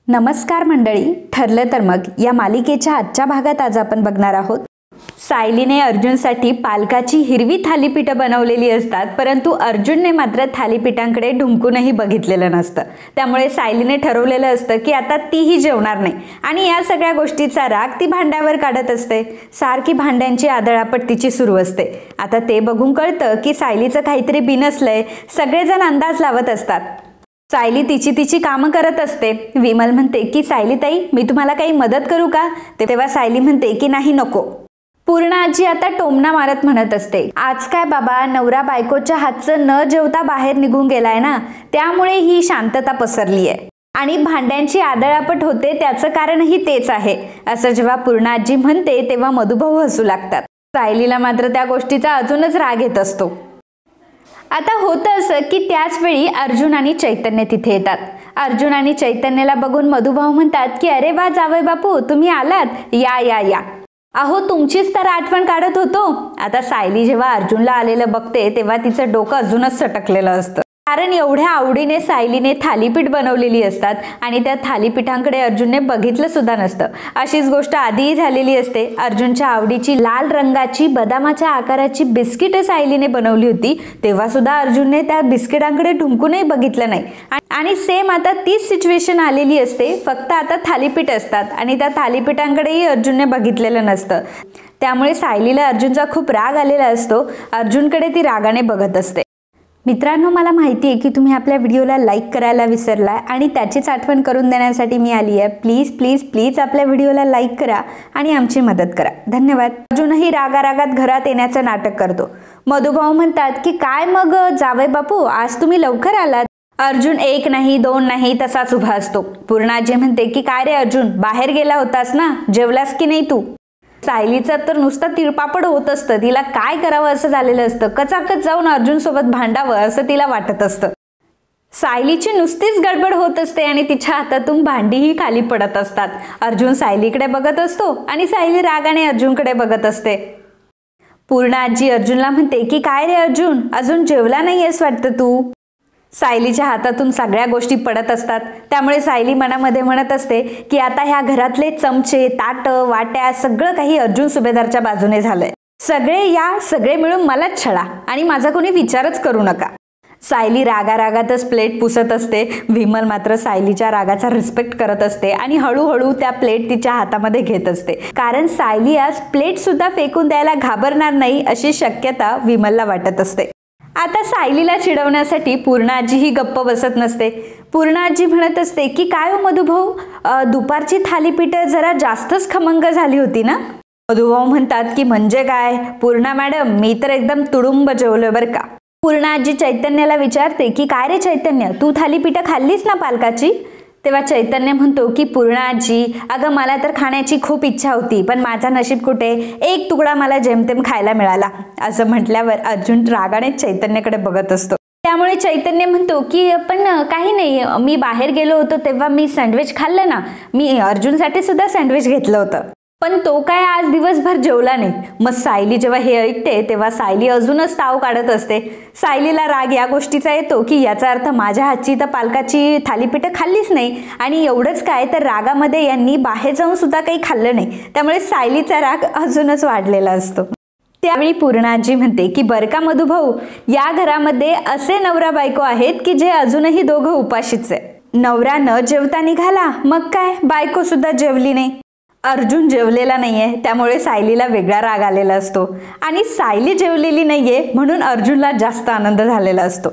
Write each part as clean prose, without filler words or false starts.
नमस्कार मंडळी, ठरलं तर मग या मालिकेच्या आजच्या भागात आज आपण बघणार आहोत सायलीने अर्जुनसाठी पालकाची हिरवी थालीपीठं बनवलेली असतात, परंतु अर्जुनने मात्र थालीपीठांकडे ढुंकूनही बघितलेलं नसतं। त्यामुळे सायलीने ठरवलेलं असतं की आता तीही जेवणार नाही आणि या सगळ्या गोष्टीचा राग ती भांड्यावर काढत असते। सारखी भांड्यांची आदळापट तिची सुरू असते। आता ते बघून कळतं की सायलीचं काहीतरी बिनसलंय। सगळेजण अंदाज लावत असतात। सायली तिची कामं करत असते। विमल म्हणते की सायली ताई, मी तुम्हाला काही मदत करू का? तेव्हा सायली म्हणते की नाही, नको। पूर्ण आजी आता टोमणा मारत म्हणत असते, आज काय बाबा, नवरा बायकोच्या हातचं न जेवता बाहेर निघून गेलाय ना, त्यामुळे ही शांतता पसरली आहे आणि भांड्यांची आदळापट होते त्याचं कारणही तेच आहे। असं जेव्हा पूर्ण आजी म्हणते तेव्हा मधुभाऊ हसू लागतात। सायलीला मात्र त्या गोष्टीचा अजूनच राग येत असतो। आता होतं असं की त्याच वेळी अर्जुन आणि चैतन्य तिथे येतात। अर्जुन आणि चैतन्याला बघून मधुभाऊ म्हणतात की अरे वा जावई बापू, तुम्ही आलात, या या या। अहो, तुमचीच तर आठवण काढत होतो। आता सायली जेव्हा अर्जुनला आलेलं बघते तेव्हा तिचं डोकं अजूनच सटकलेलं असतं, कारण एवढ्या आवडीने सायलीने थालीपीठ बनवलेली असतात आणि त्या थालीपीठांकडे अर्जुनने बघितलं सुद्धा नसतं। अशीच गोष्ट आधीही झालेली असते। अर्जुनच्या आवडीची लाल रंगाची बदामाच्या आकाराची बिस्किट सायलीने बनवली होती, तेव्हा सुद्धा अर्जुनने त्या बिस्किटांकडे ढुंकूनही बघितलं नाही। आणि सेम आता तीच सिच्युएशन आलेली असते, फक्त आता थालीपीठ असतात आणि त्या थालीपीठांकडेही अर्जुनने बघितलेलं नसतं। त्यामुळे सायलीला अर्जुनचा खूप राग आलेला असतो। अर्जुनकडे ती रागाने बघत असते। मित्रांनो, मला माहिती आहे की तुम्ही आपल्या व्हिडिओला लाईक करायला विसरलाय आणि त्याचीच आठवण करून देण्यासाठी मी आली आहे। प्लीज प्लीज प्लीज आपल्या व्हिडिओला लाईक करा आणि आमची मदत करा, धन्यवाद। अर्जुनही रागारागात घरात येण्याचं नाटक करतो। मधुभाऊ म्हणतात की काय मग जावई बापू, आज तुम्ही लवकर आलात? अर्जुन एक नाही दोन नाही तसाच उभा असतो। पूर्णाजी म्हणते की काय रे अर्जुन, बाहेर गेला होतास ना, जेवलास की नाही तू? सायलीचं तर नुसतं तिळपापड होत असतं, तिला काय करावं असं झालेलं असतं। कचाकच जाऊन अर्जुन सोबत भांडावं असं तिला वाटत असतं। सायलीची नुसतीच गडबड होत असते आणि तिच्या हातातून भांडीही खाली पडत असतात। अर्जुन सायलीकडे बघत असतो आणि सायली रागाने अर्जुनकडे बघत असते। पूर्ण आजी अर्जुनला म्हणते की काय रे अर्जुन, अजून जेवला नाहीयेस वाटतं तू? सायलीच्या हातातून सगळ्या गोष्टी पडत असतात। त्यामुळे सायली मनामध्ये म्हणत असते की आता ह्या घरातले चमचे, ताट, वाट्या सगळं काही अर्जुन सुभेदारच्या बाजूने झालंय। सगळे मिळून मलाच छळा आणि माझा कोणी विचारच करू नका। सायली रागारागातच प्लेट पुसत असते। विमल मात्र सायलीच्या रागाचा रिस्पेक्ट करत असते आणि हळूहळू त्या प्लेट तिच्या हातामध्ये घेत असते, कारण सायली आज प्लेट सुद्धा फेकून द्यायला घाबरणार नाही अशी शक्यता विमलला वाटत असते। आता सायलीला चिडवण्यासाठी पूर्ण आजी ही गप्प बसत नसते। पूर्ण आजी म्हणत असते की काय हो मधुभाऊ, दुपारची थालीपीठ जरा जास्तच खमंग झाली होती ना? मधुभाऊ म्हणतात की म्हणजे काय पूर्णा मॅडम, मी तर एकदम तुडुंब जेवलोय बरं का। पूर्ण आजी चैतन्याला विचारते की काय रे चैतन्य, तू थालीपीठ खाल्लीस ना पालकाची? तेव्हा चैतन्य म्हणतो की पूर्ण आजी, अगं मला तर खाण्याची खूप इच्छा होती, पण माझा नशीब कुठे, एक तुकडा मला जेमतेम खायला मिळाला। असं म्हटल्यावर अर्जुन रागाने चैतन्याकडे बघत असतो। त्यामुळे चैतन्य म्हणतो की पण काही नाही, मी बाहेर गेलो होतो तेव्हा मी सँडविच खाल्लं ना, मी अर्जुनसाठी सुद्धा सँडविच घेतलं होतं, पण तो काय आज दिवसभर जेवला नाही। मग सायली जेव्हा हे ऐकते तेव्हा सायली अजूनच ताव काढत असते। सायलीला राग या गोष्टीचा येतो की याचा अर्थ माझ्या हातची तर पालकाची थालीपीठं खाल्लीच नाही, आणि एवढंच काय तर रागामध्ये यांनी बाहेर जाऊन सुद्धा काही खाल्लं नाही। त्यामुळे सायलीचा राग अजूनच वाढलेला असतो। त्यावेळी पूर्ण आजी म्हणते की बरं का मधुभाऊ, या घरामध्ये असे नवरा बायको आहेत की जे अजूनही दोघं उपाशीच आहे। नवरा न जेवता निघाला, मग काय बायको सुद्धा जेवली नाही। अर्जुन जेवलेला नाहीये त्यामुळे सायलीला वेगळा राग आलेला असतो आणि सायली जेवलेली नाहीये म्हणून अर्जुनला जास्त आनंद झालेला असतो।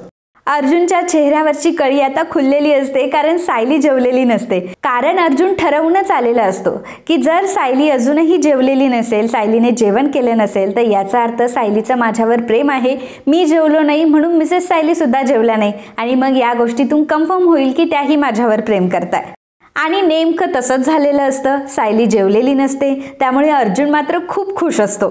अर्जुनच्या चेहऱ्यावरची कळी आता खुललेली असते, कारण सायली जेवलेली नसते। कारण अर्जुन ठरवूनच आलेला असतो की जर सायली अजूनही जेवलेली नसेल, सायलीने जेवण केलं नसेल, तर याचा अर्थ सायलीचं माझ्यावर प्रेम आहे। मी जेवलो नाही म्हणून मिसेस सायली सुद्धा जेवल्या नाही आणि मग या गोष्टीतून कन्फर्म होईल की त्याही माझ्यावर प्रेम करताय। आणि नेमकं तसंच झालेलं असतं। सायली जेवलेली नसते, त्यामुळे अर्जुन मात्र खूप खुश असतो।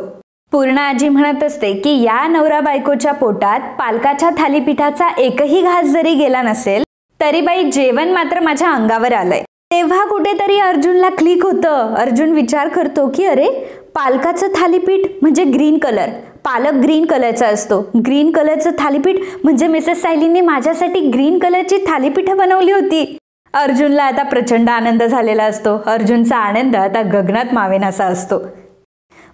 पूर्ण आजी म्हणत असते की या नवरा बायकोच्या पोटात पालकाच्या थालीपीठाचा एकही घास जरी गेला नसेल तरी बाई जेवण मात्र माझ्या अंगावर आलंय। तेव्हा कुठेतरी अर्जुनला क्लिक होतं। अर्जुन विचार करतो की अरे, पालकाचं थालीपीठ म्हणजे ग्रीन कलर, पालक ग्रीन कलरचा असतो, ग्रीन कलरचं थालीपीठ म्हणजे मिसेस सायलीने माझ्यासाठी ग्रीन कलरची थालीपीठं बनवली होती। अर्जुनला आता प्रचंड आनंद झालेला असतो. अर्जुनचा आनंद आता गगनात मावेनासा असतो.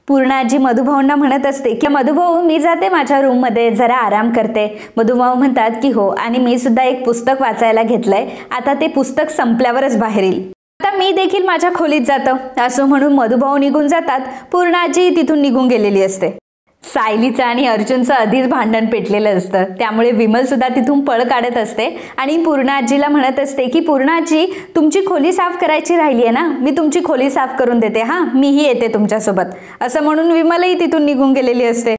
पूर्णा आजी मधुभाऊंना म्हणत असते की मधुभाऊ मी जाते माझ्या रूममध्ये जरा आराम करते. मधुभाऊ म्हणतात की हो, आणि मी सुद्धा एक पुस्तक वाचायला घेतलंय, आता ते पुस्तक संपल्यावरच बाहेर येईल, आता मी देखील माझ्या खोलीत जातो. असं म्हणून मधुभाऊ निघून जातात. पूर्णा आजी तिथून निघून गेलेली असते. सायलीचं आणि अर्जुनचं आधीच भांडण पेटलेलं असतं, त्यामुळे विमल सुद्धा तिथून पळ काढत असते आणि पूर्णा आजीला म्हणत असते की पूर्णा आजी तुमची खोली साफ करायची राहिली आहे ना, मी तुमची खोली साफ करून देते, हां मीही येते तुमच्यासोबत. असं म्हणून विमलही तिथून निघून गेलेली असते.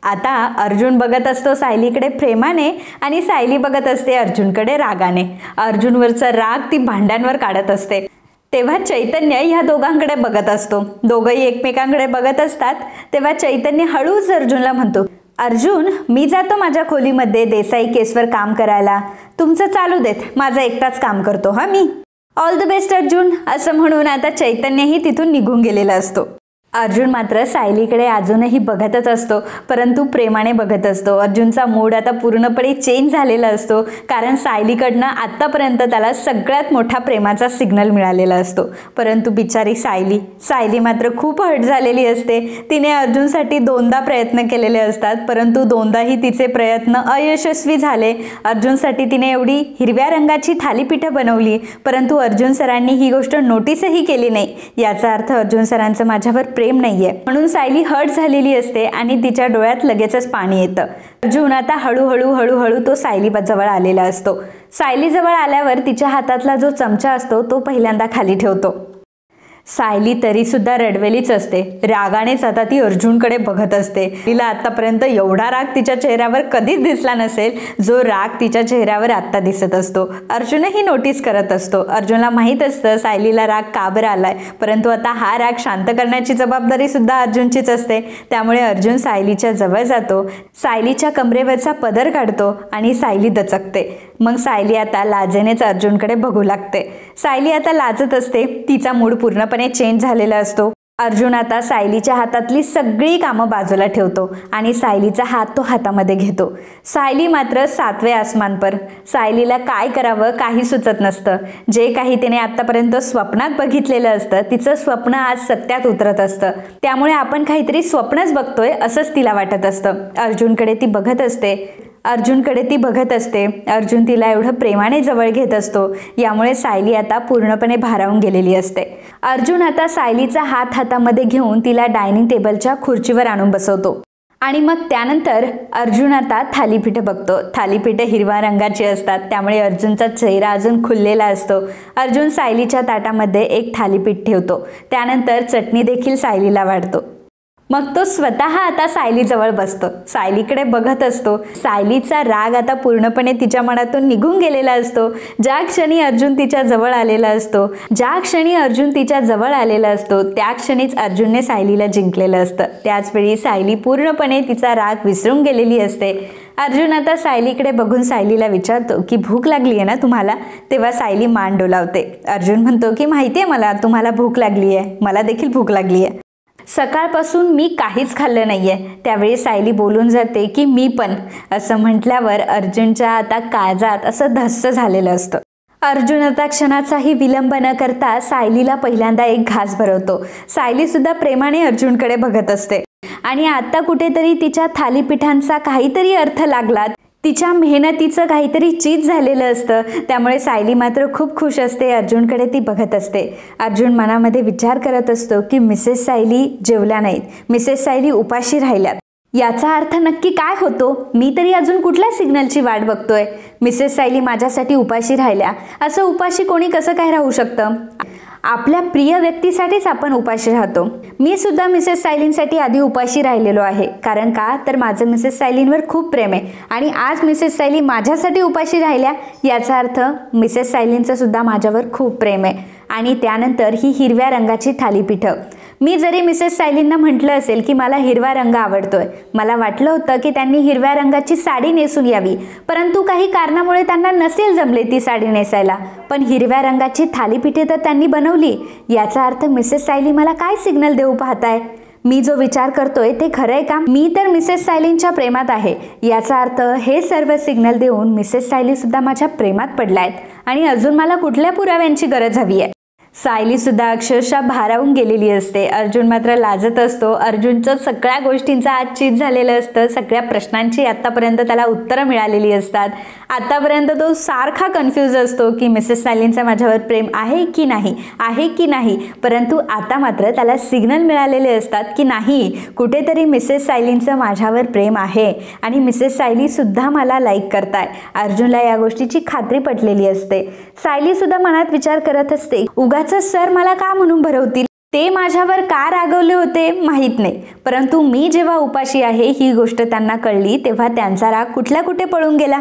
आता अर्जुन बघत असतो सायलीकडे प्रेमाने आणि सायली बघत असते अर्जुनकडे रागाने. अर्जुनवरचा राग ती भांड्यांवर काढत असते. तेव्हा चैतन्य ह्या दोघांकडे बघत असतो. दोघंही एकमेकांकडे बघत असतात. तेव्हा चैतन्य हळूच अर्जुनला म्हणतो, अर्जुन मी जातो माझ्या खोलीमध्ये देसाई केसवर काम करायला, तुमचं चालू देत, माझं एकटाच काम करतो हा मी. All the best Arjun. असं म्हणून आता चैतन्यही तिथून निघून गेलेला असतो. अर्जुन मात्र सायलीकडे अजूनही बघतच असतो, परंतु प्रेमाने बघत असतो. अर्जुनचा मूड आता पूर्णपणे चेंज झालेला असतो, कारण सायलीकडनं आत्तापर्यंत त्याला सगळ्यात मोठा प्रेमाचा सिग्नल मिळालेला असतो. परंतु बिचारी सायली मात्र खूप हर्ट झालेली असते. तिने अर्जुनसाठी 2दा प्रयत्न केलेले असतात, परंतु 2दाही तिचे प्रयत्न अयशस्वी झाले. अर्जुनसाठी तिने एवढी हिरव्या रंगाची थालीपीठं बनवली, परंतु अर्जुन सरांनी ही गोष्ट नोटीसही केली नाही. याचा अर्थ अर्जुन सरांचं माझ्यावर प्रेम नाहीये, म्हणून सायली हर्ट झालेली असते आणि तिच्या डोळ्यात लगेचच पाणी येतं. अर्जुन आता हळूहळू तो सायली जवळ आलेला असतो. सायली जवळ आल्यावर तिच्या हातातला जो चमचा असतो तो पहिल्यांदा खाली ठेवतो. सायली तरी सुद्धा रडवेलीच असते. रागानेच आता ती अर्जुनकडे बघत असते. तिला आतापर्यंत एवढा राग तिच्या चेहऱ्यावर कधीच दिसला नसेल, जो राग तिच्या चेहऱ्यावर आत्ता दिसत असतो. अर्जुनही नोटीस करत असतो. अर्जुनला माहीत असतं सायलीला राग का बरं आलाय, परंतु आता हा राग शांत करण्याची जबाबदारी सुद्धा अर्जुनचीच असते. त्यामुळे अर्जुन सायलीच्या जवळ जातो, सायलीच्या कमरेवरचा पदर काढतो आणि सायली दचकते. मग सायली आता लाजेनेच अर्जुनकडे बघू लागते. सायली आता लाजत असते. तिचा मूड पूर्णपणे चेंज झालेला असतो. अर्जुन आता सायलीच्या हातातली सगळी कामं बाजूला ठेवतो आणि सायलीचा हात तो हातामध्ये घेतो. सायली मात्र 7वे आसमान पर. सायलीला काय करावं काही सुचत नसतं. जे काही तिने आतापर्यंत स्वप्नात बघितलेलं असतं, तिचं स्वप्न आज सत्यात उतरत असतं. त्यामुळे आपण काहीतरी स्वप्नच बघतोय असंच तिला वाटत असतं. अर्जुनकडे ती बघत असते. अर्जुन तिला एवढं प्रेमाने जवळ घेत असतो. यामुळे सायली आता पूर्णपणे भारावून गेलेली असते. अर्जुन आता सायलीचा हात हातामध्ये घेऊन तिला डायनिंग टेबलच्या खुर्चीवर आणून बसवतो आणि मग त्यानंतर अर्जुन आता थालीपीठं बघतो. थालीपीठं हिरव्या रंगाची असतात, त्यामुळे अर्जुनचा चेहरा अजून खुललेला असतो. अर्जुन सायलीच्या ताटामध्ये एक थालीपीठ ठेवतो. त्यानंतर चटणी देखील सायलीला वाढतो. मग तो स्वतः आता सायलीजवळ बसतो. सायलीकडे बघत असतो. सायलीचा राग आता पूर्णपणे तिच्या मनातून निघून गेलेला असतो. ज्या क्षणी अर्जुन तिच्या जवळ आलेला असतो त्या क्षणीच अर्जुनने सायलीला जिंकलेलं असतं. त्याचवेळी सायली पूर्णपणे तिचा राग विसरून गेलेली असते. अर्जुन आता सायलीकडे बघून सायलीला विचारतो की भूक लागली आहे ना तुम्हाला. तेव्हा सायली मान डोलावते. अर्जुन म्हणतो की माहिती आहे मला तुम्हाला भूक लागली आहे, मला देखील भूक लागली आहे, सकाळपासून मी काहीच खाल्लं नाहीये. त्यावेळी सायली बोलून जाते की मी पण. असं म्हटल्यावर अर्जुनच्या आता काळजात असं धस्स झालेलं असतं. अर्जुन आता क्षणाचाही विलंब न करता सायलीला पहिल्यांदा एक घास भरवतो. सायली सुद्धा प्रेमाने अर्जुनकडे बघत असते आणि आता कुठेतरी तिच्या थालीपीठांचा काहीतरी अर्थ लागला. तिच्या मेहनतीचं काहीतरी चीज झालेलं असतं. त्यामुळे सायली मात्र खूप खुश असते. अर्जुनकडे ती बघत असते. अर्जुन मनामध्ये विचार करत असतो की मिसेस सायली जेवल्या नाहीत, मिसेस सायली उपाशी राहिल्यात. याचा अर्थ नक्की काय होतो? मी तरी अजून कुठल्या सिग्नलची वाट बघतोय? मिसेस सायली माझ्यासाठी उपाशी राहिल्या, असं उपाशी कोणी कसं काय राहू शकतं? आपल्या प्रिय व्यक्तीसाठीच आपण उपाशी राहतो. मी सुद्धा मिसेस सायलींसाठी आधी उपाशी राहिलेलो आहे. कारण का तर माझं मिसेस सायलींवर खूप प्रेम आहे आणि आज मिसेस सायली माझ्यासाठी उपाशी राहिल्या, याचा अर्थ मिसेस सायलींचं सुद्धा माझ्यावर खूप प्रेम आहे. आणि त्यानंतर ही हिरव्या रंगाची थालीपीठं. मी जरी मिसेस सायलींना म्हटलं असेल की मला हिरवा रंग आवडतोय, मला वाटलं होतं की त्यांनी हिरव्या रंगाची साडी नेसून यावी, परंतु काही कारणामुळे त्यांना नसेल जमले ती साडी नेसायला, पण हिरव्या रंगाची थालीपीठे तर त्यांनी बनवली. याचा अर्थ मिसेस सायली मला काय सिग्नल देऊ पाहताय? मी जो विचार करतोय ते खरंय का? मी तर मिसेस सायलींच्या प्रेमात आहे, याचा अर्थ हे सर्व सिग्नल देऊन मिसेस सायली सुद्धा माझ्या प्रेमात पडलायत आणि अजून मला कुठल्या पुराव्यांची गरज हवी आहे? सायली सुद्धा अक्षरशः भारावून गेलेली असते. अर्जुन मात्र लाजत असतो. अर्जुनचं सगळ्या गोष्टींचं आज चीत झालेलं असतं. सगळ्या प्रश्नांची आत्तापर्यंत त्याला उत्तरं मिळालेली असतात. आत्तापर्यंत तो सारखा कन्फ्यूज असतो की मिसेस सायलींचं माझ्यावर प्रेम आहे की नाही. परंतु आता मात्र त्याला सिग्नल मिळालेले असतात की नाही, कुठेतरी मिसेस सायलींचं माझ्यावर प्रेम आहे आणि मिसेस सायली सुद्धा मला लाईक करताय. अर्जुनला या गोष्टीची खात्री पटलेली असते. सायली सुद्धा मनात विचार करत असते, सर मला का म्हणून भरवतील? ते माझ्यावर का रागवले होते माहीत नाही, परंतु मी जेव्हा उपाशी आहे ही गोष्ट त्यांना कळली तेव्हा त्यांचा राग कुठे पळून गेला.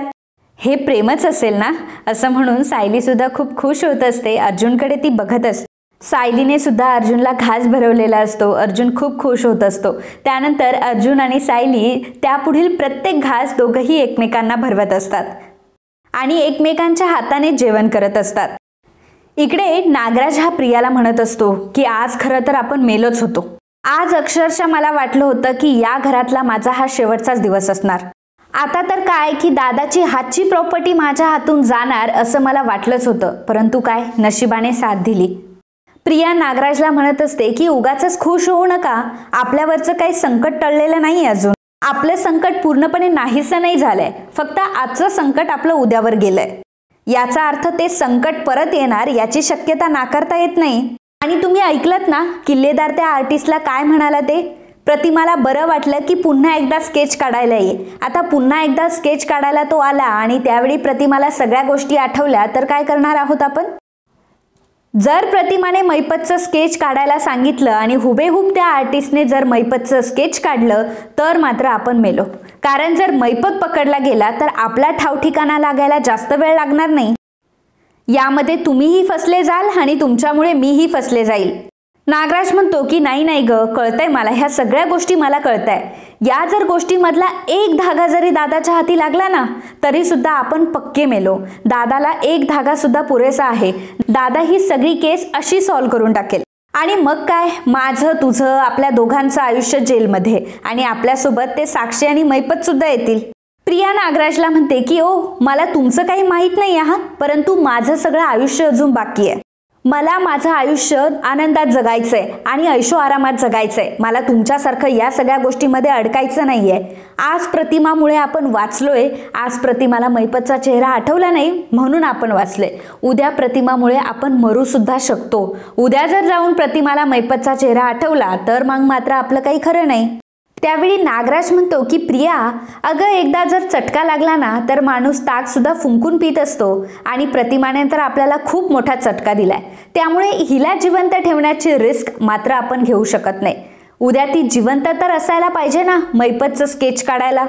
हे प्रेमच असेल ना, असं म्हणून सायली सुद्धा खूप खुश होत असते. अर्जुनकडे ती बघत असते. सायलीने सुद्धा अर्जुनला घास भरवलेला असतो. अर्जुन खूप खुश होत असतो. त्यानंतर अर्जुन आणि सायली त्यापुढील प्रत्येक घास दोघंही एकमेकांना भरवत असतात आणि एकमेकांच्या हाताने जेवण करत असतात. इकडे नागराज हा प्रियाला म्हणत असतो की आज खरं तर आपण मेलोच होतो. आज अक्षरशः मला वाटलं होतं की या घरातला माझा हा शेवटचाच दिवस असणार. आता तर काय की दादाची हातची प्रॉपर्टी माझ्या हातून जाणार असं मला वाटलंच होतं, परंतु काय, नशिबाने साथ दिली. प्रिया नागराजला म्हणत असते की उगाचच खुश होऊ नका, आपल्यावरचं काही संकट टळलेलं नाही अजून. आपलं संकट पूर्णपणे नाहीसं नाही झालंय, फक्त आजचं संकट आपलं उद्यावर गेलंय. याचा अर्थ ते संकट परत येणार याची शक्यता नाकारता येत नाही. आणि तुम्ही ऐकलत ना किल्लेदार त्या आर्टिस्टला काय म्हणाला ते? प्रतिमाला बरं वाटलं की पुन्हा एकदा स्केच काढायला ये. आता पुन्हा एकदा स्केच काढायला तो आला आणि त्यावेळी प्रतिमाला सगळ्या गोष्टी आठवल्या तर काय करणार आहोत आपण? जर प्रतिमाने मैपतचं स्केच काढायला सांगितलं आणि हुबेहूब त्या आर्टिस्टने जर मैपतचं स्केच काढलं तर मात्र आपण मेलो. कारण जर मैपत पकडला गेला तर आपला ठाव ठिकाणा लागायला जास्त वेळ लागणार नाही. यामध्ये तुम्हीही फसले जाल आणि तुमच्यामुळे मीही फसले जाईल. नागराज म्हणतो की नाही ग, कळतंय मला, ह्या सगळ्या गोष्टी मला कळताय. या जर गोष्टीमधला एक धागा जरी दादाच्या हाती लागला ना तरी सुद्धा आपण पक्के मेलो. दादाला एक धागा सुद्धा पुरेसा आहे. दादा ही सगळी केस अशी सॉल्व्ह करून टाकेल आणि मग काय, माझं तुझं आपल्या दोघांचं आयुष्य जेलमध्ये आणि आपल्यासोबत ते साक्षी आणि मैपत सुद्धा येतील. प्रिया नागराजला म्हणते की ओ, मला तुमचं काही माहीत नाही आहे, परंतु माझं सगळं आयुष्य अजून बाकी आहे. मला माझं आयुष्य आनंदात जगायचंय आणि ऐशो आरामात जगायचंय. मला तुमच्यासारखं या सगळ्या गोष्टीमध्ये अडकायचं नाहीये. आज प्रतिमामुळे आपण वाचलोय. आज प्रतिमाला मैपतचा चेहरा आठवला नाही म्हणून आपण वाचले. उद्या प्रतिमामुळे आपण मरू सुद्धा शकतो. उद्या जर जाऊन प्रतिमाला मैपतचा चेहरा आठवला तर मग मात्र आपलं काही खरं नाही. त्यावेळी नागराज म्हणतो की प्रिया, अगं एकदा जर चटका लागला ना तर माणूस ताक सुद्धा फुंकून पित असतो आणि प्रतिमाने तर आपल्याला खूप मोठा चटका दिलाय. त्यामुळे हिला जिवंत ठेवण्याची रिस्क मात्र आपण घेऊ शकत नाही. उद्या ती जिवंत तर असायला पाहिजे ना मैपतचं स्केच काढायला.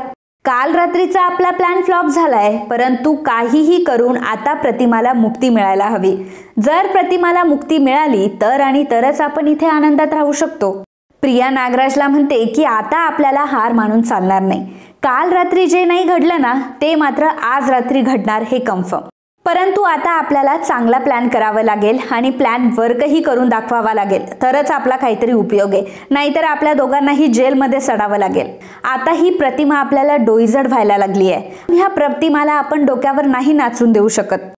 काल रात्रीचा आपला प्लॅन फ्लॉप झालाय, परंतु काहीही करून आता प्रतिमाला मुक्ती मिळायला हवी. जर प्रतिमाला मुक्ती मिळाली तर आणि तरच आपण इथे आनंदात राहू शकतो. प्रिया नागराजला म्हणते की आता आपल्याला हार मानून चालणार नाही. काल रात्री जे नाही घडलं ना ते मात्र आज रात्री घडणार हे कन्फर्म. परंतु आता आपल्याला चांगला प्लॅन करावा लागेल आणि प्लॅन वर्कही करून दाखवावा लागेल तरच आपला काहीतरी उपयोग आहे. नाहीतर आपल्या दोघांनाही जेलमध्ये सडावं लागेल. आता ही प्रतिमा आपल्याला डोईजड व्हायला लागली आहे. ह्या प्रतिमाला आपण डोक्यावर नाही नाचून देऊ शकत.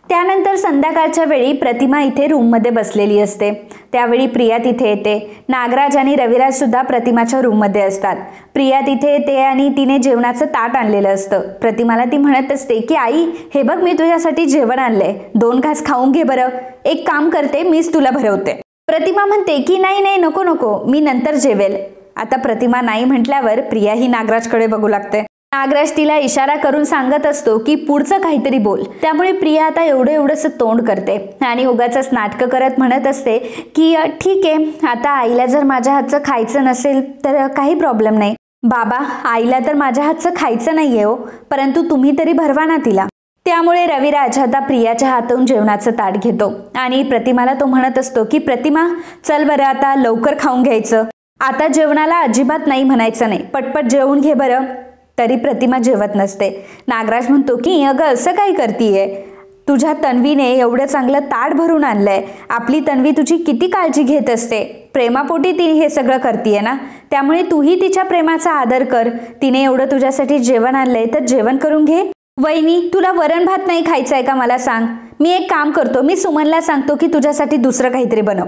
त्यानंतर संध्याकाळच्या वेळी प्रतिमा इथे रूममध्ये बसलेली असते. त्यावेळी प्रिया तिथे येते. नागराज आणि रविराज सुद्धा प्रतिमाच्या रूममध्ये असतात. प्रिया तिथे येते आणि तिने जेवणाचं ताट आणलेलं असतं. प्रतिमाला ती म्हणत असते की आई, हे बघ मी तुझ्यासाठी जेवण आणलंय, 2 घास खाऊन घे बरं. एक काम करते, मीच तुला भरवते. प्रतिमा म्हणते की नाही नको, मी नंतर जेवेल. आता प्रतिमा नाही म्हटल्यावर प्रिया ही नागराजकडे बघू लागते. नागराज तिला इशारा करून सांगत असतो की पुढचं काहीतरी बोल. त्यामुळे प्रिया आता एवढंसं तोंड करते आणि उगाचच नाटकं करत म्हणत असते की ठीक आहे, आता आईला जर माझ्या हातचं खायचं नसेल तर काही प्रॉब्लेम नाही. बाबा, आईला तर माझ्या हातचं खायचं नाहीये हो, परंतु तुम्ही तरी भरवा ना तिला. त्यामुळे रविराज आता प्रियाच्या हातून जेवणाचं ताट घेतो आणि प्रतिमाला तो म्हणत असतो की प्रतिमा, चल बरं आता लवकर खाऊन घ्यायचं. आता जेवणाला अजिबात नाही म्हणायचं नाही, पटपट जेवून घे बरं. तरी प्रतिमा जेवत नसते. नागराज म्हणतो की अगं असं काय करतीये, तुझ्या तन्वीने एवढं चांगलं ताट भरून आणलंय. आपली तन्वी तुझी किती काळजी घेत असते. प्रेमापोटी ती हे सगळं करतीये ना, त्यामुळे तूही तिच्या प्रेमाचा आदर कर. तिने एवढं तुझ्यासाठी जेवण आणलंय तर जेवण करून घे. वहिनी, तुला वरण भात नाही खायचं आहे का मला सांग. मी एक काम करतो, मी सुमनला सांगतो की तुझ्यासाठी दुसरं काहीतरी बनव.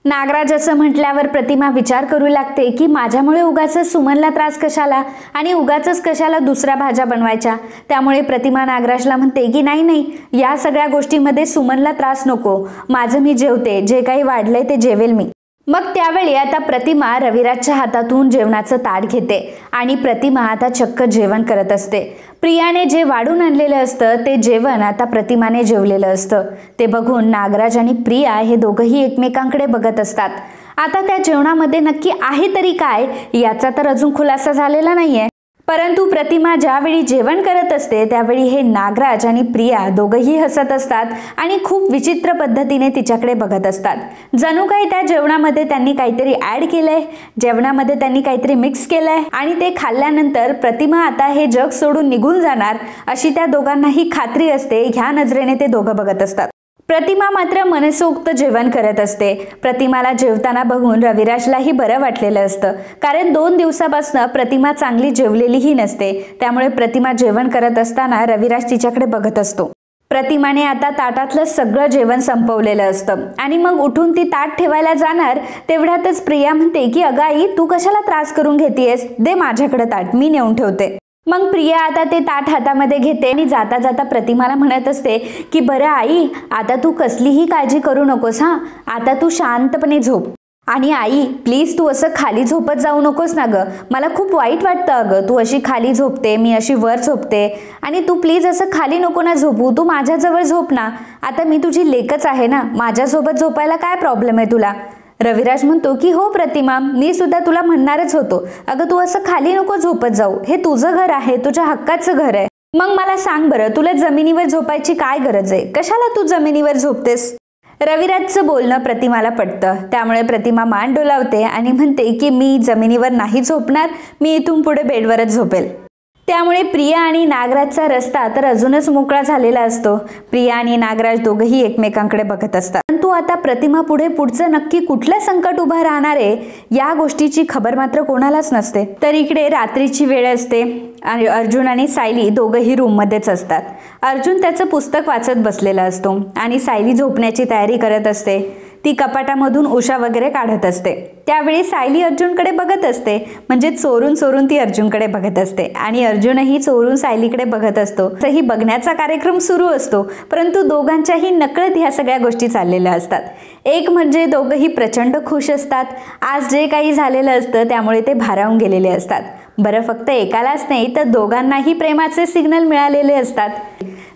नागराज असं म्हटल्यावर प्रतिमा विचार करू लागते की माझ्यामुळे उगाचच सुमनला त्रास कशाला आणि उगाचच कशाला दुसऱ्या भाज्या बनवायच्या. त्यामुळे प्रतिमा नागराजला म्हणते की नाही, या सगळ्या गोष्टींमध्ये सुमनला त्रास नको. माझं मी जेवते, जे काही वाढलंय ते जेवेल मी. मग त्यावेळी आता प्रतिमा रविराजच्या हातातून जेवणाचं ताट घेते आणि प्रतिमा आता चक्क जेवण करत असते. प्रियाने जे वाढून आणलेलं असतं ते जेवण आता प्रतिमाने जेवलेलं असतं. ते बघून नागराज आणि प्रिया हे दोघंही एकमेकांकडे बघत असतात. आता त्या जेवणामध्ये नक्की आहे तरी काय याचा तर अजून खुलासा झालेला नाहीये. परंतु प्रतिमा ज्यावेळी जेवण करत असते त्यावेळी हे नागराज आणि प्रिया दोघंही हसत असतात आणि खूप विचित्र पद्धतीने तिच्याकडे बघत असतात. जणू काही त्या जेवणामध्ये त्यांनी काहीतरी ॲड केलंय, जेवणामध्ये त्यांनी काहीतरी मिक्स केलंय आणि ते खाल्ल्यानंतर प्रतिमा आता हे जग सोडून निघून जाणार अशी त्या दोघांनाही खात्री असते. ह्या नजरेने ते दोघं बघत असतात. प्रतिमा मात्र मनसोक्त जेवण करत असते. प्रतिमाला जेवताना बघून रविराजलाही बरं वाटलेलं असतं, कारण 2 दिवसापासून प्रतिमा चांगली जेवलेलीही नसते. त्यामुळे प्रतिमा जेवण करत असताना रविराज तिच्याकडे बघत असतो. प्रतिमाने आता ताटातलं सगळं जेवण संपवलेलं असतं आणि मग उठून ती ताट ठेवायला जाणार तेवढ्यातच प्रिया म्हणते की अगं आई, तू कशाला त्रास करून घेतेयस, दे माझ्याकडे ताट, मी नेऊन ठेवते. मग प्रिया आता ते ताट हातामध्ये घेते आणि जाता जाता प्रतिमाला म्हणत असते की बरं आई, आता तू कसलीही काळजी करू नकोस हां, आता तू शांतपणे झोप. आणि आई प्लीज तू असं खाली झोपत जाऊ नकोस ना गं, मला खूप वाईट वाटतं अगं, तू अशी खाली झोपते, मी अशी वर झोपते आणि तू प्लीज असं खाली नको ना झोपू, तू माझ्याजवळ झोप ना. आता मी तुझी लेकच आहे ना, माझ्यासोबत झोपायला काय प्रॉब्लेम आहे तुला. रविराज म्हणतो की हो प्रतिमा, मी सुद्धा तुला म्हणणारच होतो, अगं तू असं खाली नको झोपत जाऊ, हे तुझं घर आहे, तुझ्या हक्काचं घर आहे. मग मला सांग बरं, तुला जमिनीवर झोपायची काय गरज आहे, कशाला तू जमिनीवर झोपतेस. रविराजचं बोलणं प्रतिमाला पटतं. त्यामुळे प्रतिमा मान डोलावते आणि म्हणते की मी जमिनीवर नाही झोपणार, मी इथून पुढे बेडवरच झोपेल. त्यामुळे प्रिया आणि नागराजचा रस्ता तर अजूनच मोकळा झालेला असतो. प्रिया आणि नागराज दोघंही एकमेकांकडे बघत असतात. परंतु आता प्रतिमा पुढे पुढचं नक्की कुठलं संकट उभं राहणार आहे या गोष्टीची खबर मात्र कोणालाच नसते. तर इकडे रात्रीची वेळ असते आणि अर्जुन आणि सायली दोघंही रूममध्येच असतात. अर्जुन त्याचं पुस्तक वाचत बसलेला असतो आणि सायली झोपण्याची तयारी करत असते. ती कपाटामधून उषा वगैरे काढत असते. त्यावेळी सायली अर्जुनकडे बघत असते, म्हणजे चोरून चोरून ती अर्जुनकडे बघत असते आणि अर्जुनही चोरून सायलीकडे बघत असतो. तसंही बघण्याचा कार्यक्रम सुरू असतो, परंतु दोघांच्याही नकळत ह्या सगळ्या गोष्टी चाललेल्या असतात. एक म्हणजे दोघंही प्रचंड खुश असतात. आज जे काही झालेलं असतं त्यामुळे ते भारावून गेलेले असतात. बरं, फक्त एकालाच नाही तर दोघांनाही प्रेमाचे सिग्नल मिळालेले असतात.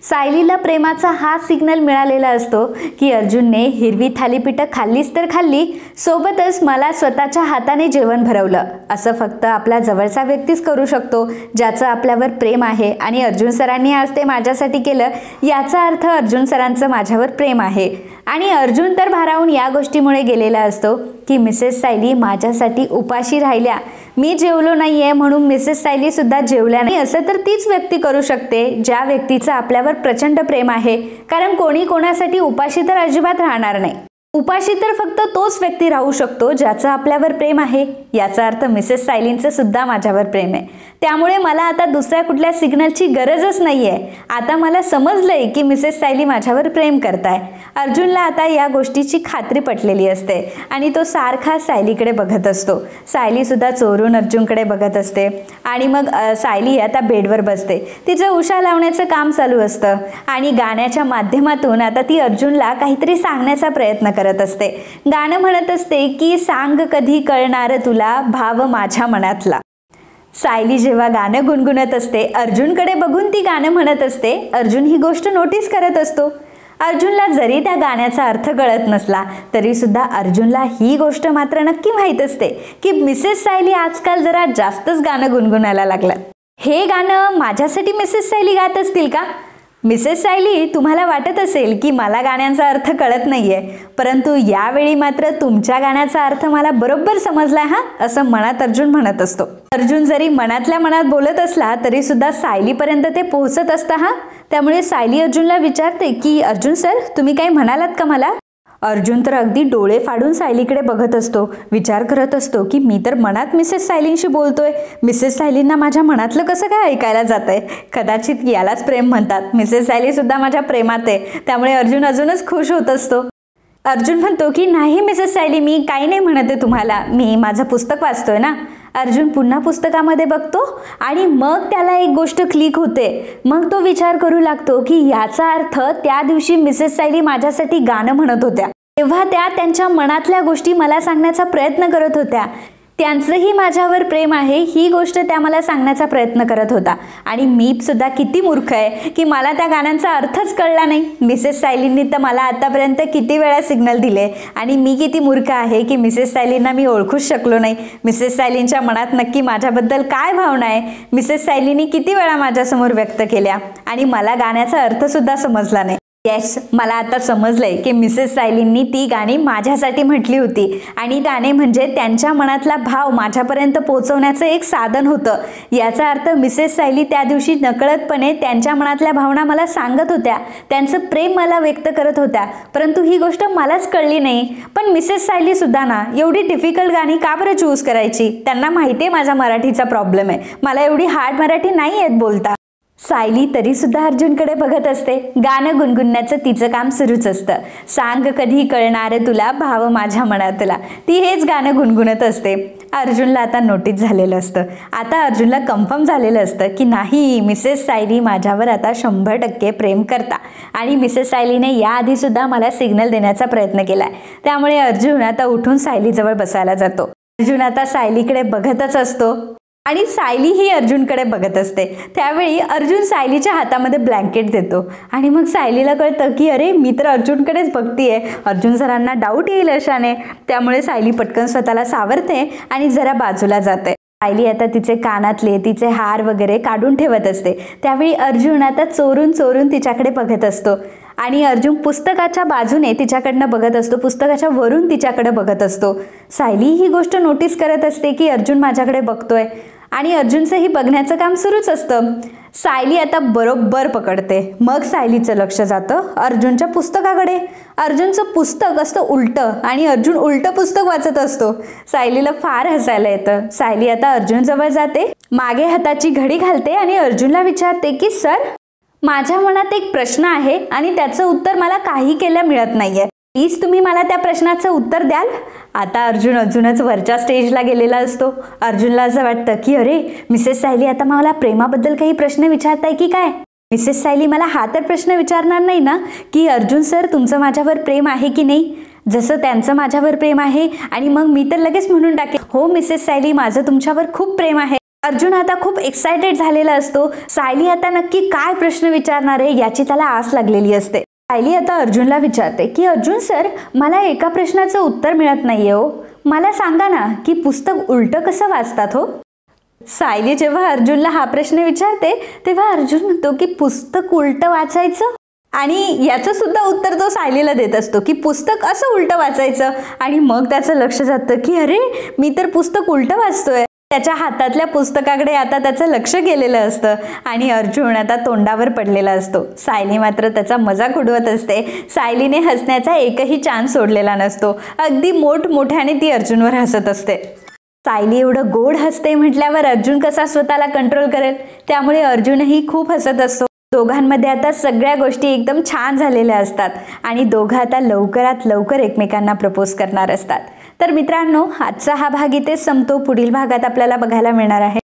सायलीला प्रेमाचा हा सिग्नल मिळालेला असतो की अर्जुनने हिरवी थालीपीठं खाल्लीच तर खाल्ली, सोबतच मला स्वतःच्या हाताने जेवण भरवलं. असं फक्त आपला जवळचा व्यक्तीच करू शकतो ज्याचं आपल्यावर प्रेम आहे आणि अर्जुन सरांनी आज ते माझ्यासाठी केलं, याचा अर्थ अर्जुन सरांचं माझ्यावर प्रेम आहे. आणि अर्जुन तर भारावून या गोष्टीमुळे गेलेला असतो की मिसेस सायली माझ्यासाठी उपाशी राहिल्या, मी जेवलो नाहीये म्हणून मिसेस सायली सुद्धा जेवल्या नाही. असं तर तीच व्यक्ती करू शकते ज्या व्यक्तीचं आपल्यावर प्रचंड प्रेम आहे, कारण कोणी कोणासाठी उपाशी तर अजिबात राहणार नाही. उपाशी तर फक्त तोच व्यक्ती राहू शकतो ज्याचं आपल्यावर प्रेम आहे. याचा अर्थ मिसेस सायलींचं सुद्धा माझ्यावर प्रेम आहे. त्यामुळे मला आता दुसऱ्या कुठल्या सिग्नलची गरजच नाही आहे. आता मला समजलंय की मिसेस सायली माझ्यावर प्रेम करताय. अर्जुनला आता या गोष्टीची खात्री पटलेली असते आणि तो सारखा सायलीकडे बघत असतो. सायली सुद्धा चोरून अर्जुनकडे बघत असते आणि मग सायली आता बेडवर बसते. तिचं उषा लावण्याचं काम चालू असतं आणि गाण्याच्या माध्यमातून आता ती अर्जुनला काहीतरी सांगण्याचा प्रयत्न करत असते. गाणं म्हणत असते की सांग कधी कळणार तुला भाव माझ्या मनातला. सायली जेव्हा गाणं गुणगुणत असते अर्जुनकडे बघून ती गाणं म्हणत असते. अर्जुन ही गोष्ट नोटीस करत असतो. अर्जुनला जरी त्या गाण्याचा अर्थ कळत नसला तरी सुद्धा अर्जुनला ही गोष्ट मात्र नक्की माहीत असते की मिसेस सायली आजकाल जरा जास्तच गाणं गुणगुणायला लागलं. हे गाणं माझ्यासाठी मिसेस सायली गात असतील का? मिसेस सायली, तुम्हाला वाटत असेल की मला गाण्यांचा अर्थ कळत नाहीये, परंतु यावेळी मात्र तुमच्या गाण्याचा अर्थ मला बरोबर समजलाय हा, असं मनात अर्जुन म्हणत असतो. अर्जुन जरी मनातल्या मनात बोलत असला तरी सुद्धा सायलीपर्यंत ते पोहोचत असतं हा. त्यामुळे सायली अर्जुनला विचारते की अर्जुन सर, तुम्ही काही म्हणालात का मला? अर्जुन तर अगदी डोळे फाडून सायलीकडे बघत असतो, विचार करत असतो की मी तर मनात मिसेस सायलींशी बोलतोय, मिसेस सायलींना माझ्या मनातलं कसं काय ऐकायला जातंय? कदाचित यालाच प्रेम म्हणतात. मिसेस सायली सुद्धा माझ्या प्रेमात आहे. त्यामुळे अर्जुन अजूनच खुश होत असतो. अर्जुन म्हणतो की नाही मिसेस सायली, मी काही नाही म्हणत आहे तुम्हाला, मी माझं पुस्तक वाचतोय ना. अर्जुन पुन्हा पुस्तकामध्ये बघतो आणि मग त्याला एक गोष्ट क्लिक होते. मग तो विचार करू लागतो की याचा अर्थ त्या दिवशी मिसेस सायली माझ्यासाठी गाणं म्हणत होत्या, तेव्हा त्या त्यांच्या मनातल्या गोष्टी मला सांगण्याचा प्रयत्न करत होत्या. त्यांचंही माझ्यावर प्रेम आहे ही गोष्ट त्या मला सांगण्याचा प्रयत्न करत होता. आणि मी सुद्धा किती मूर्ख आहे की मला त्या गाण्यांचा अर्थच कळला नाही. मिसेस सायलींनी तर मला आतापर्यंत किती वेळा सिग्नल दिले आणि मी किती मूर्ख आहे की मिसेस सायलींना मी ओळखूच शकलो नाही. मिसेस सायलींच्या मनात नक्की माझ्याबद्दल काय भावना आहे मिसेस सायलींनी किती वेळा माझ्यासमोर व्यक्त केल्या आणि मला गाण्याचा अर्थसुद्धा समजला नाही. येस, मला आता समजलंय की मिसेस सायलींनी ती गाणी माझ्यासाठी म्हटली होती आणि गाणे म्हणजे त्यांच्या मनातला भाव माझ्यापर्यंत पोहोचवण्याचं एक साधन होतं. याचा अर्थ मिसेस सायली त्या दिवशी नकळतपणे त्यांच्या मनातल्या भावना मला सांगत होत्या, त्यांचं प्रेम मला व्यक्त करत होत्या, परंतु ही गोष्ट मलाच कळली नाही. पण मिसेस सायली सुद्धा ना एवढी डिफिकल्ट गाणी का बरं चूज करायची? त्यांना माहिती आहे माझा मराठीचा प्रॉब्लेम आहे, मला एवढी हार्ड मराठी नाही येत बोलता. सायली तरी सुद्धा अर्जुनकडे बघत असते. गाणं गुणगुणण्याचं तिचं काम सुरूच असतं. सांग कधी कळणार तुला भाव माझ्या मनातला, ती हेच गाणं गुणगुणत असते. अर्जुनला आता नोटीस झालेलं असतं. आता अर्जुनला कन्फर्म झालेलं असतं की नाही, मिसेस सायली माझ्यावर आता 100% प्रेम करता आणि मिसेस सायलीने याआधी सुद्धा मला सिग्नल देण्याचा प्रयत्न केलाय. त्यामुळे अर्जुन आता उठून सायलीजवळ बसायला जातो. अर्जुन आता सायलीकडे बघतच असतो आणि सायली ही अर्जुनकडे बघत असते. त्यावेळी अर्जुन सायलीच्या हातामध्ये ब्लँकेट देतो आणि मग सायलीला कळतं की अरे मी तर अर्जुनकडेच बघतीये, अर्जुन सरांना डाऊट येईल अशाने. त्यामुळे सायली पटकन स्वतःला सावरते आणि जरा बाजूला जाते. सायली आता तिचे कानातले, तिचे हार वगैरे काढून ठेवत असते. त्यावेळी अर्जुन आता चोरून चोरून तिच्याकडे बघत असतो आणि अर्जुन पुस्तकाच्या बाजूने तिच्याकडनं बघत असतो, पुस्तकाच्या वरून तिच्याकडे बघत असतो. सायली ही गोष्ट नोटीस करत असते की अर्जुन माझ्याकडे बघतोय आणि अर्जुनचंही बघण्याचं काम सुरूच असतं. सायली आता बरोबर पकडते. मग सायलीचं लक्ष जातं अर्जुनच्या पुस्तकाकडे. अर्जुनचं पुस्तक असतं उलटं आणि अर्जुन उलटं पुस्तक वाचत असतो. सायलीला फार हसायला येतं. सायली आता अर्जुनजवळ जाते, मागे हाताची घडी घालते आणि अर्जुनला विचारते की सर, माझ्या मनात एक प्रश्न आहे आणि त्याचं उत्तर मला काही केलं मिळत नाहीये, प्लीज तुम्ही मला त्या प्रश्नाचं उत्तर द्याल? आता अर्जुन अजूनच वरच्या स्टेजला गेलेला असतो. अर्जुनला असं वाटतं की अरे मिसेस सायली आता मला प्रेमाबद्दल काही प्रश्न विचारताय की काय? मिसेस सायली मला हा तर प्रश्न विचारणार नाही ना की अर्जुन सर तुमचं माझ्यावर प्रेम आहे की नाही, जसं त्यांचं माझ्यावर प्रेम आहे आणि मग मी तर लगेच म्हणून टाकेन हो मिसेस सायली माझं तुमच्यावर खूप प्रेम आहे. अर्जुन आता खूप एक्सायटेड झालेला असतो. सायली आता नक्की काय प्रश्न विचारणार आहे याची त्याला आस लागलेली असते. सायली आता अर्जुनला विचारते की अर्जुन सर, मला एका प्रश्नाचं उत्तर मिळत नाहीये हो, मला सांगा ना की पुस्तक उलटं कसं वाचतात हो? सायली जेव्हा अर्जुनला हा प्रश्न विचारते तेव्हा अर्जुन म्हणतो की पुस्तक उलटं वाचायचं, आणि याचं सुद्धा उत्तर तो सायलीला देत असतो की पुस्तक असं उलटं वाचायचं. आणि मग त्याचं लक्ष जातं की अरे मी तर पुस्तक उलटं वाचतोय. त्याच्या हातातल्या पुस्तकाकडे आता त्याचं लक्ष गेलेलं असतं आणि अर्जुन आता तोंडावर पडलेला असतो. सायली मात्र त्याचा मजाक उडवत असते. सायलीने हसण्याचा एकही चान्स सोडलेला नसतो. अगदी मोठमोठ्याने ती अर्जुनवर हसत असते. सायली एवढं गोड हसते म्हटल्यावर अर्जुन कसा स्वतःला कंट्रोल करेल, त्यामुळे अर्जुनही खूप हसत असतो. दोघांमध्ये आता सगळ्या गोष्टी एकदम छान झालेल्या असतात आणि दोघं आता लवकरात लवकर एकमेकांना प्रपोज करणार असतात. तर मित्रांनो, आजचा हा भाग इथेच संपतो. पुढील भागात आपल्याला बघायला मिळणार आहे.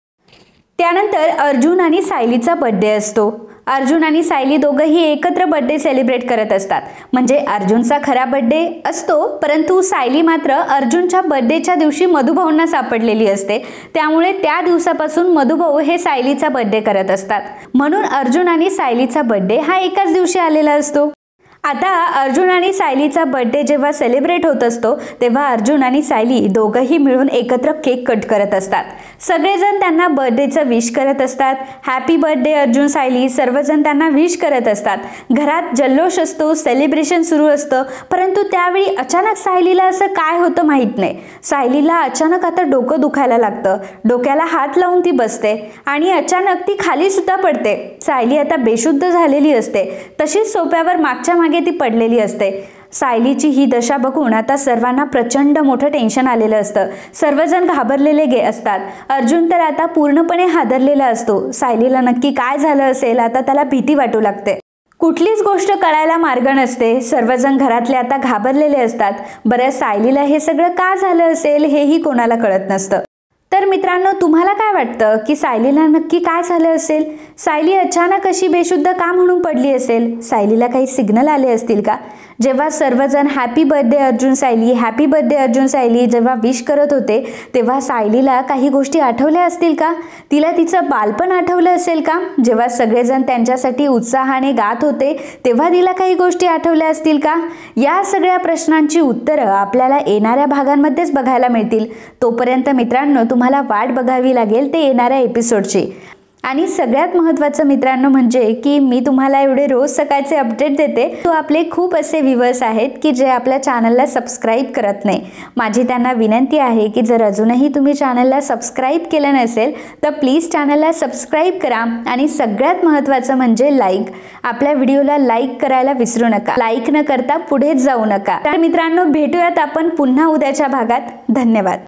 त्यानंतर अर्जुन आणि सायलीचा बर्थडे असतो. अर्जुन आणि सायली दोघंही एकत्र बर्थडे सेलिब्रेट करत असतात. म्हणजे अर्जुनचा खरा बर्थडे असतो, परंतु सायली मात्र अर्जुनच्या बर्थडेच्या दिवशी मधुभाऊंना सापडलेली असते. त्यामुळे त्या दिवसापासून मधुभाऊ हे सायलीचा बर्थडे करत असतात. म्हणून अर्जुन आणि सायलीचा बर्थडे हा एकाच दिवशी आलेला असतो. आता अर्जुन आणि सायलीचा बर्थडे जेव्हा सेलिब्रेट होत असतो तेव्हा अर्जुन आणि सायली दोघंही मिळून एकत्र केक कट करत असतात. सगळेजण त्यांना बर्थडेचं विश करत असतात. हॅपी बर्थडे अर्जुन सायली, सर्वजण त्यांना विश करत असतात. घरात जल्लोष असतो, सेलिब्रेशन सुरू असतं. परंतु त्यावेळी अचानक सायलीला असं काय होतं माहीत नाही. सायलीला अचानक आता डोकं दुखायला लागतं. डोक्याला हात लावून ती बसते आणि अचानक ती खाली सुद्धा पडते. सायली आता बेशुद्ध झालेली असते. तशीच सोफ्यावर मागच्या मागे ती पडलेली असते. सायलीची ही दशा बघून आता सर्वांना प्रचंड मोठं टेन्शन आलेलं असतं. सर्वजण घाबरलेले असतात. अर्जुन तर आता पूर्णपणे हादरलेला असतो. सायलीला नक्की काय झालं असेल आता त्याला भीती वाटू लागते. कुठलीच गोष्ट कळायला मार्ग नसते. सर्वजण घरातले आता घाबरलेले असतात. बरं, सायलीला हे सगळं का झालं असेल हेही कोणाला कळत नसतं. तर मित्रांनो, तुम्हाला काय वाटतं की सायलीला नक्की काय झालं असेल? सायली अचानक अशी बेशुद्ध का म्हणून पडली असेल? सायलीला काही सिग्नल आले असतील का? जेव्हा सर्वजण happy birthday Arjun Sayali, happy birthday Arjun Sayali जेव्हा विश करत होते तेव्हा सायलीला काही गोष्टी आठवल्या असतील का? तिला तिचं बालपण आठवलं असेल का? जेव्हा सगळेजण त्यांच्यासाठी उत्साहाने गात होते तेव्हा तिला काही गोष्टी आठवल्या असतील का? या सगळ्या प्रश्नांची उत्तरं आपल्याला येणाऱ्या भागांमध्येच बघायला मिळतील. तोपर्यंत मित्रांनो, तुम्हाला वाट बघावी लागेल ते येणाऱ्या एपिसोडची. आणि सगळ्यात महत्त्वाचं मित्रांनो म्हणजे की मी तुम्हाला एवढे रोज सकाळचे अपडेट देते, तो आपले खूप असे व्ह्यूअर्स आहेत की जे आपल्या चॅनलला सबस्क्राईब करत नाही. माझी त्यांना विनंती आहे की जर अजूनही तुम्ही चॅनलला सबस्क्राईब केलं नसेल तर प्लीज चॅनलला सबस्क्राईब करा. आणि सगळ्यात महत्त्वाचं म्हणजे लाईक. आपल्या व्हिडिओला लाईक करायला विसरू नका. लाईक न करता पुढेच जाऊ नका. तर मित्रांनो, भेटूयात आपण पुन्हा उद्याच्या भागात. धन्यवाद.